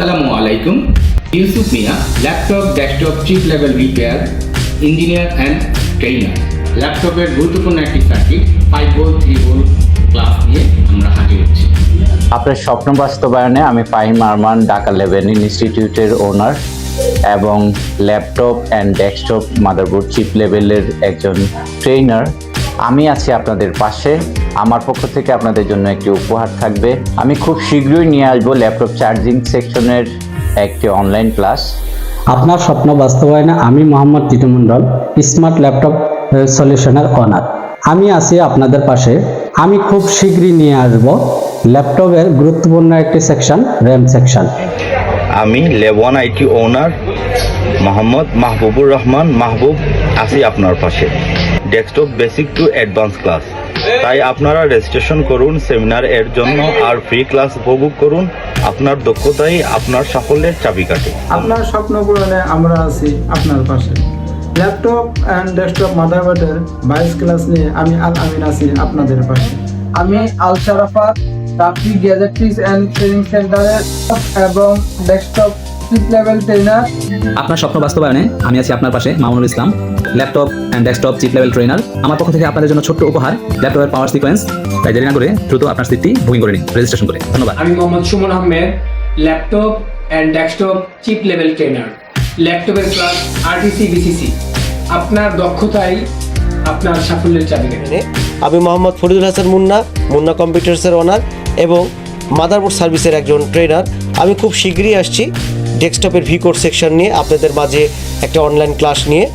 আসসালামু আলাইকুম। Yusuf Mia, laptop desktop chip level repair engineer and trainer. ল্যাপটপের গুরুত্বপূর্ণ একটি সার্কিট 5 ভোল্ট 3 ভোল্ট ক্লাস নিয়ে আমরা হাজির হচ্ছি। আপনার স্বপ্ন বাস্তবায়নে আমি ফাহিম আরমান, ঢাকা লেভেল ইনস্টিটিউটের ওনার এবং laptop and desktop motherboard chip লেভেলের একজন ট্রেনার। আমি আছি আপনাদের পাশে। আমার পক্ষ থেকে আপনাদের জন্য একটি উপহার থাকবে। আমি খুব শীঘ্রই নিয়ে আসবো ল্যাপটপ চার্জিং সেকশনের একটি অনলাইন ক্লাস। আপনার স্বপ্ন বাস্তবায়নে আমি মোহাম্মদ টিটু মণ্ডল, স্মার্ট ল্যাপটপ সলিউশনের ওনার। আমি আছি আপনাদের পাশে। আমি খুব শীঘ্রই নিয়ে আসব ল্যাপটপের গুরুত্বপূর্ণ একটি সেকশন, র্যাম সেকশন। আমি লেবন আইটি ওনার মোহাম্মদ মাহবুবুর রহমান মাহবুব আছি আপনার পাশে। Desktop basic to advance class, তাই আপনারা রেজিস্ট্রেশন করুন সেমিনার এর জন্য আর ফ্রি ক্লাস উপভোগ করুন। আপনার দক্ষতাই আপনার সাফল্যের চাবিকাঠি। আপনার স্বপ্ন পূরণে আমরা আছি আপনার পাশে। ল্যাপটপ অ্যান্ড ডেস্কটপ মাদারবোর্ডের 22 ক্লাস নিয়ে আমি আল আমিন আছি আপনাদের পাশে। আমি আল শারাফাত, রাফি গ্যাজেট্রিক্স অ্যান্ড ট্রেনিং সেন্টারের এবং ডেস্কটপ চিপ লেভেল ট্রেনার। আপনার স্বপ্ন বাস্তবায়নে আমি আছি আপনার পাশে, Mamunul Islam, laptop and desktop chip level trainer. আমার পক্ষ থেকে আপনাদের জন্য ছোট্ট উপহার, ল্যাপটপের পাওয়ার সিকোয়েন্স। তাই দেরি না করে দ্রুত আপনার সিটটি বুকিং করে নিন রেজিস্ট্রেশন করে। ধন্যবাদ। আমি Mohammad Suman Ahmed, laptop and desktop chip level trainer. ল্যাপটপের ক্লাস আরটিসি বিসিসি। আপনার দক্ষতাই আপনার সাফল্যের চাবিকাঠি। আমি মোহাম্মদ ফরিদুল হাসান মুন্না, মুন্না কম্পিউটার্সের ওনার এবং মাদারবোর্ড সার্ভিসের একজন ট্রেনার। আমি খুব শীঘ্রই আসছি ডেস্কটপের ভি কোড সেকশন নিয়ে আপনাদের মাঝে একটা অনলাইন ক্লাস নিয়ে।